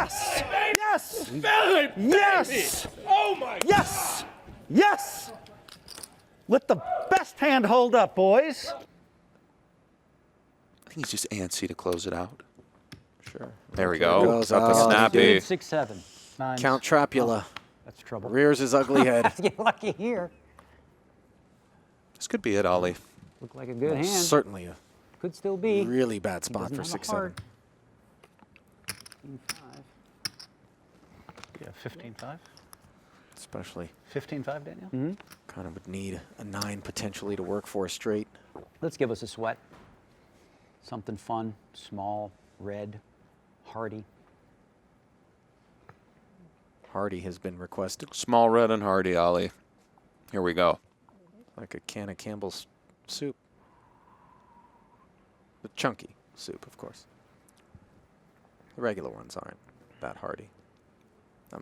Yes! Yes! Philip, Yes! Oh my Yes! Yes! Let the best hand hold up, boys. I think he's just antsy to close it out. Sure. There we go. goes. Got the Oh, snappy. 6, 7. 9. Count Trapula. That's trouble. Rears his ugly head. Get lucky here. This could be it, Ollie. Look like a good hand. Certainly a Could still be. really bad He spot doesn't for have a 6-7. heart. 15-5. Yeah, 15-5. Especially 15-5, Daniel? Mm-hmm. kind of would need a 9 potentially to work for a straight. Let's give us a sweat. Something fun, small, red, hearty. Hardy has been requested. Small, red, and hearty, Ollie. Here we go. Like a can of Campbell's soup. The chunky soup, of course. The regular ones aren't that hearty.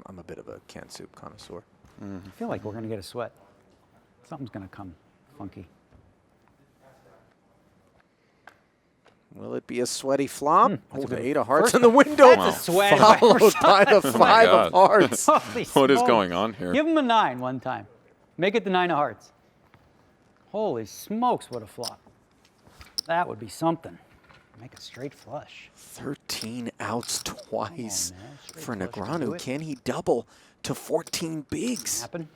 I'm a bit of a canned soup connoisseur. I feel like we're going to get a sweat. Something's going to come funky. Will it be a sweaty flop? that's Oh, good. the 8 of hearts First- in the window. That's a sweat. Followed by the 5 God. of hearts. Holy What is smokes. going on here? Give him a 9 one time. Make it the 9 of hearts. Holy smokes, what a flop. That would be something. Make a straight flush. 13 outs twice Come on, man. Straight for flush to do Negreanu. it. Can he double to 14 bigs? Happen.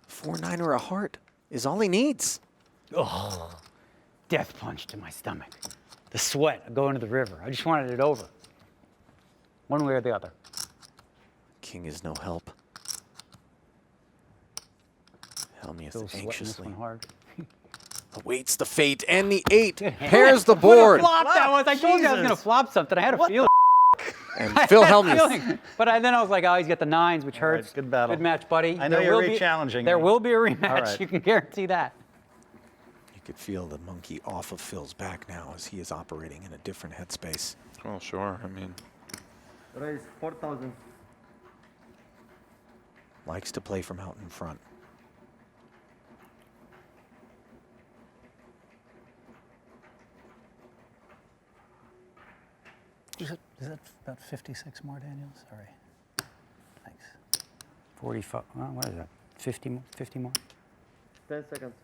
4-9 or a heart is all he needs. Oh, death punch to my stomach. The sweat going to the river. I just wanted it over. One way or the other. King is no help. Helmuth Still sweating this anxiously one hard. awaits the fate, and the 8 Good hand. pairs the What a board. flop that was. I told you I was going to flop something. I had a feeling. And Phil I had a Helmuth. feeling. But then I was like, oh, he's got the 9s, which All right, hurts. good battle. Good match, buddy. I know There you're will be- re-challenging There me. will be a rematch. All right. You can guarantee that. You could feel the monkey off of Phil's back now as he is operating in a different headspace. Well, sure. I mean, Raise 4,000. Likes to play from out in front. Is that about 56 more, Daniel? Sorry. Thanks. 45. Well, what is that? 50 more? 50 more? 10 seconds.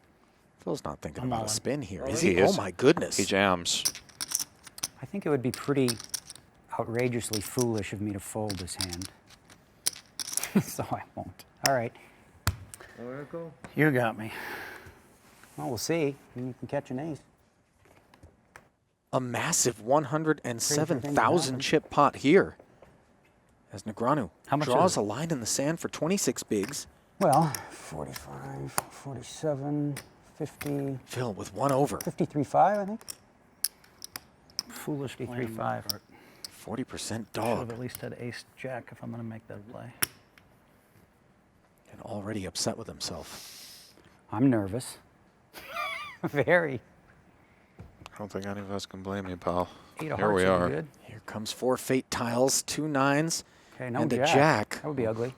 Phil's not thinking I'm about all a in. spin here, All is in. he? Oh my goodness. he jams. I think it would be pretty outrageously foolish of me to fold this hand. So I won't. All right. Oracle. You got me. Well, we'll see. You can catch an ace. A massive 107,000 happen. chip pot here. As Negreanu How much draws is a it? line in the sand for 26 bigs. Well, 45, 47, 50, Phil with 1 over. 53.5, I think. Foolish plan. 53.5. 40% Should have dog. at least had ace jack if I'm going to make that play. And already upset with himself. I'm nervous. Very. I don't think any of us can blame you, pal. 8 of Here hearts we would be are. good. Here comes 4 fate tiles, 2 9s, Okay, no and a jack. jack. That would be ugly.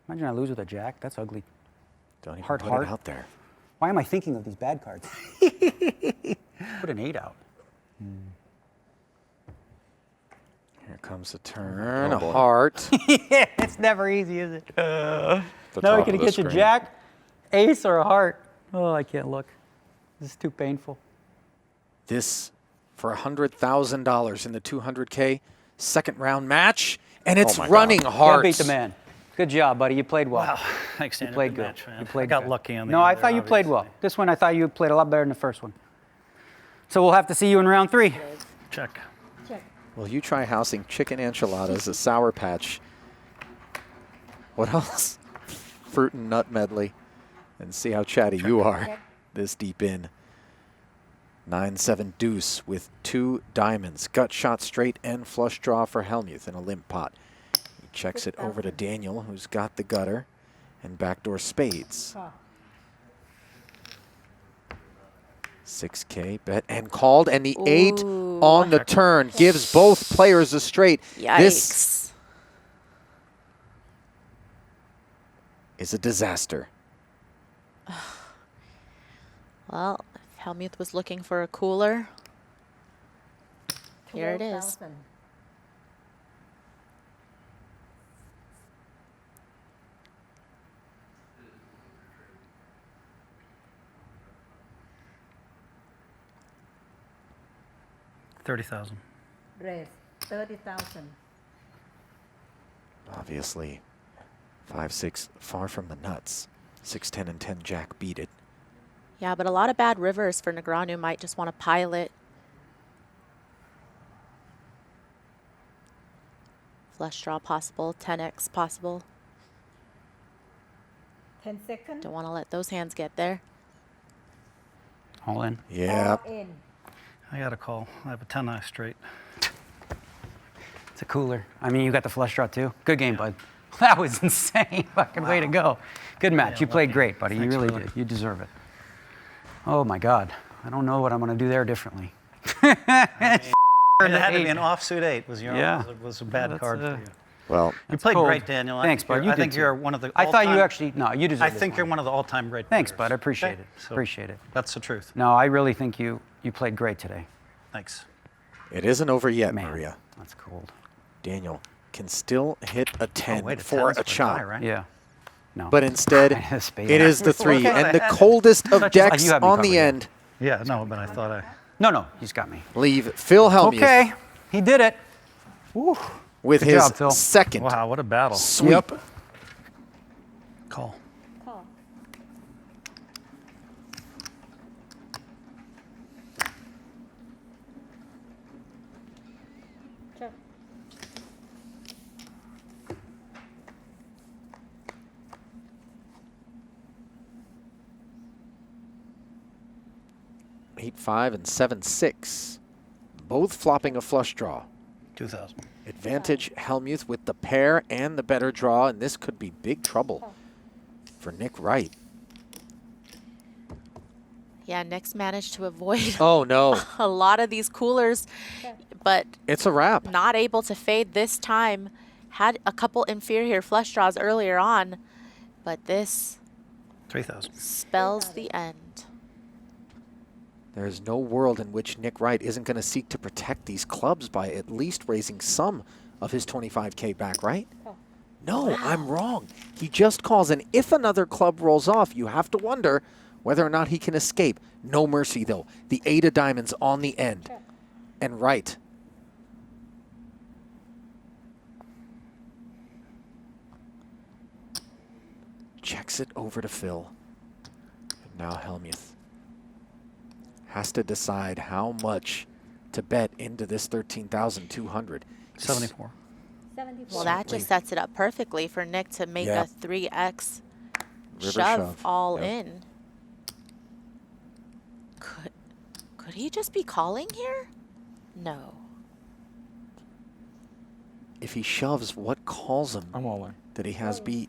Imagine I lose with a jack. That's ugly. Don't even Heart, put heart. it out there. Why am I thinking of these bad cards? Put an 8 out. Here comes a turn, Oh, a boy. heart. Yeah, it's never easy, is it? The Now top can of you the get a screen. jack, ace, or a heart? Oh, I can't look. This is too painful. This for $100,000 in the 200K second round match, and it's my God. running Can't hearts. beat the man. Good job, buddy. You played well. Wow. Thanks, You Daniel. played Good good. match, man. You played I got good. lucky on the No, end I there, thought you played well. obviously. This one, I thought you played a lot better than the first one. So we'll have to see you in round 3. Check. Well, you try housing chicken enchiladas, a Sour Patch. What else? Fruit and nut medley. And see how chatty you are this deep in. 9-7 deuce with 2 diamonds. Gut shot straight and flush draw for Helmuth in a limp pot. He checks it over to Daniel, who's got the gutter and backdoor spades. 6K bet and called, and the 8 on the turn gives both players a straight. Yikes. This is a disaster. Well, if Helmuth was looking for a cooler, here it is. 30,000. Raise 30,000. Obviously, 5-6 far from the nuts. 6-10 and 10 jack beat it. Yeah, but a lot of bad rivers for Negreanu. Might just want to pile it. Flush draw possible, 10x possible. 10 seconds. Don't want to let those hands get there. All in. Yeah. All in. I got a call. I have a 10-eye straight. It's a cooler. I mean, you got the flush draw too. Good game, bud. That was insane. Fucking way to go. Good match. Yeah, You played lucky. great, buddy. Thanks, you really brother. did. You deserve it. Oh my God. I don't know what I'm gonna do there differently. It had to be an offsuit 8. Was your Yeah. was a bad That's, card for you. Well, You played cold. great, Daniel. Thanks, bud. You I did think too. you're one of the. I thought you all-time- actually, no, you deserve I this think you're one. one of the all-time great. Thanks, players. bud. I appreciate Okay? it. So Appreciate it. That's the truth. No, I really think you played great today. Thanks. it isn't over yet, Man, Maria. that's cold. Daniel can still hit a 10 wait, a for 10's a shot. tie, right? Yeah. No. But instead, A spade. it is the 3 Okay. and the coldest of Such as- decks you have me on the covered, yeah. end. Yeah, no, but I thought I. No, he's got me. Leave Phil Helmuth Okay, he did it. with Good his job, Phil. second Wow, what a battle. sweep. Call. Call. Check. Eight, 5, and 7-6. Both flopping a flush draw. 2,000. Advantage Helmuth with the pair and the better draw, and this could be big trouble for Nick Wright. Yeah, Nick's managed to avoid Oh no, a lot of these coolers, but it's a wrap. not able to fade this time. Had a couple inferior flush draws earlier on, but this 3,000. spells the end. There is no world in which Nick Wright isn't going to seek to protect these clubs by at least raising some of his 25K back, right? No, I'm wrong. He just calls, and if another club rolls off, you have to wonder whether or not he can escape. No mercy, though. The 8 of diamonds on the end. And Wright. Checks it over to Phil. And now Helmuth has to decide how much to bet into this 13,200. 74. 74. Well, that just sets it up perfectly for Nick to make Yeah. a 3x River shove all Yep. in. Could he just be calling here? No. If he shoves, what calls him I'm all in. that he has beat?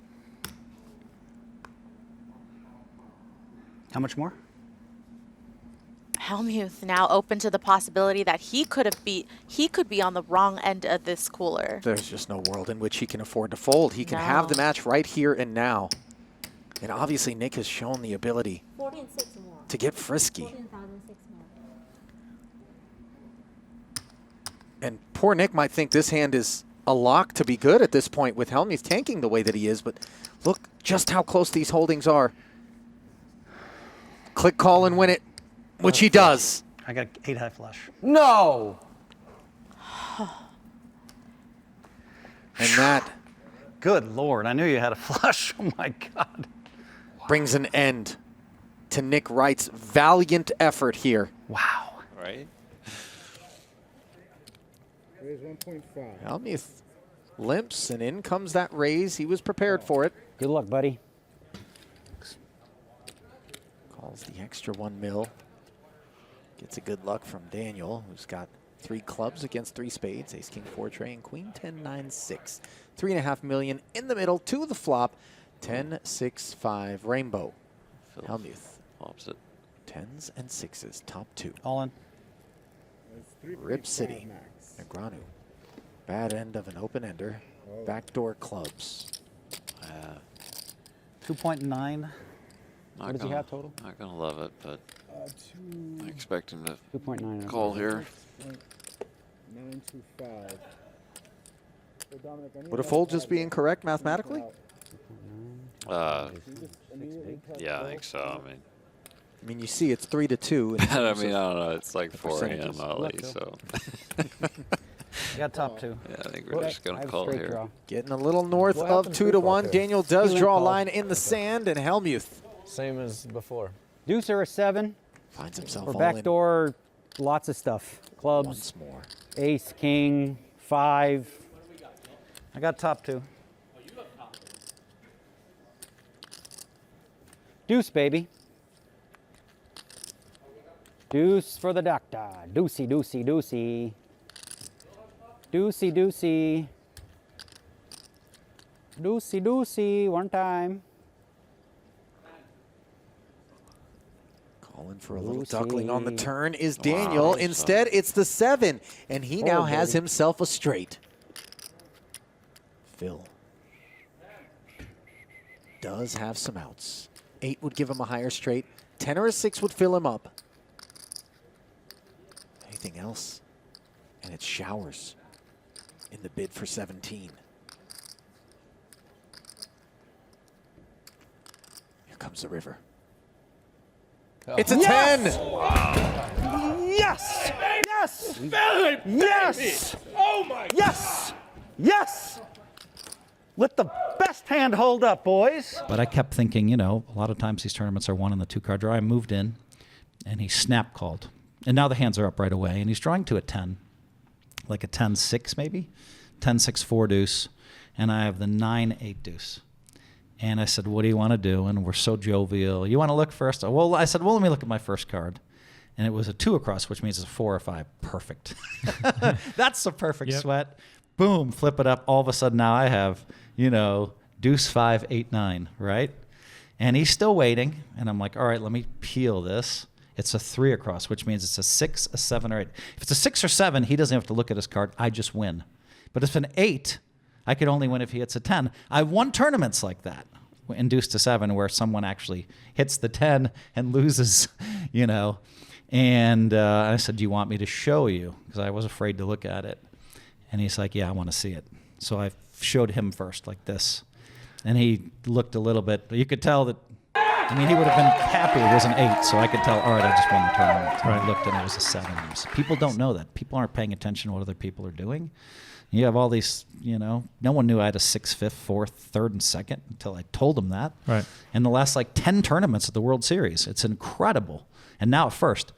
How much more? Helmuth now open to the possibility that he could be on the wrong end of this cooler. There's just no world in which he can afford to fold. He can have the No. match right here and now. And obviously Nick has shown the ability 14,600 more. to get frisky. 14,600 more. And poor Nick might think this hand is a lock to be good at this point with Helmuth tanking the way that he is, but look just how close these holdings are. Click call and win it, which he does. I got 8 high flush. No. And that Good Lord, I knew you had a flush. Oh my God. brings an end to Nick Wright's valiant effort here. Wow. Right? Raise 1.5. Helmuth limps, and in comes that raise. He was prepared for it. Good luck, buddy. Calls the extra 1 mil. Gets a good luck from Daniel, who's got 3 clubs against 3 spades. Ace, king, 4 tray, and queen 10, 9, 6. 3.5 million in the middle to the flop. 10, 6, 5, rainbow. Phil Helmuth. flops it. 10s and 6s, top 2. All in. Rip City. Negreanu. Bad end of an open ender. Backdoor clubs. 2.9. What does he have total? Not gonna love it, but I expect him to 2.9. call here. 925. So Dominic, I need Would a that fold call just be back. incorrect mathematically? Uh, Immediately cut yeah, I both. think so. I mean, I mean, you see it's 3-2. I mean, I don't know. It's like 4 percentages. a.m. Ollie, so. I got top 2. Yeah, I think we're just going I to have call straight here. draw. Getting a little north What of happens 2 to 1. here? Daniel does Two-line draw a call. line in the sand, and Helmuth Same as before. Deuce or a 7. finds himself Or all backdoor, lots of stuff. in Clubs, once more. ace, king, 5. I got top 2. Deuce, baby. Deuce for the doctor. Deucey, deucey, deucey. Deucey, deucey. Deucey, deucey. One time. Calling for a little Lucy. duckling on the turn is Daniel. Instead, it's the 7, and he now has baby. himself a straight. Phil does have some outs. 8 would give him a higher straight. 10 or a 6 would fill him up. Anything else? And it showers in the bid for 17. Here comes the river. It's a 10! Yes! Yes! Yes! Oh my! Yes! Yes! Let the best hand hold up, boys. But I kept thinking, you know, a lot of times these tournaments are won in the 2-card draw. I moved in, and he snap called. And now the hands are up right away, and he's drawing to a 10, like a 10-6 maybe, 10-6 4 deuce, and I have the 9-8 deuce. And I said, what do you want to do? And we're so jovial. You want to look first? Well, I said, well, let me look at my first card. And it was a 2 across, which means it's a 4 or 5. Perfect. That's the perfect sweat. Boom, flip it up. All of a sudden now I have, you know, deuce 5, 8, 9, right? And he's still waiting. And I'm like, all right, let me peel this. It's a 3 across, which means it's a 6, a 7, or 8. If it's a 6 or 7, he doesn't have to look at his card. I just win. But if it's an 8, I could only win if he hits a 10. I've won tournaments like that, in deuce to 7, where someone actually hits the 10 and loses, you know. And I said, do you want me to show you? Because I was afraid to look at it. And he's like, yeah, I want to see it. So I showed him first like this. And he looked a little bit. You could tell that, I mean, he would have been happy it was an 8. So I could tell, all right, I just won the tournament. And I looked and it was a 7. People don't know that. People aren't paying attention to what other people are doing. You have all these, you know, no one knew I had a 6th, 5th, 4th, 3rd, and 2nd until I told them that. Right. In the last like 10 tournaments at the World Series. It's incredible. And now at first,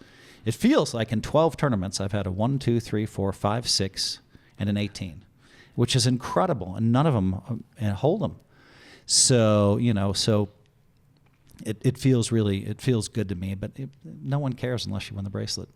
it feels like in 12 tournaments, I've had a 1, 2, 3, 4, 5, 6, and an 18, which is incredible. And none of them hold them. So, you know, so it feels really, it feels good to me, but no one cares unless you win the bracelet.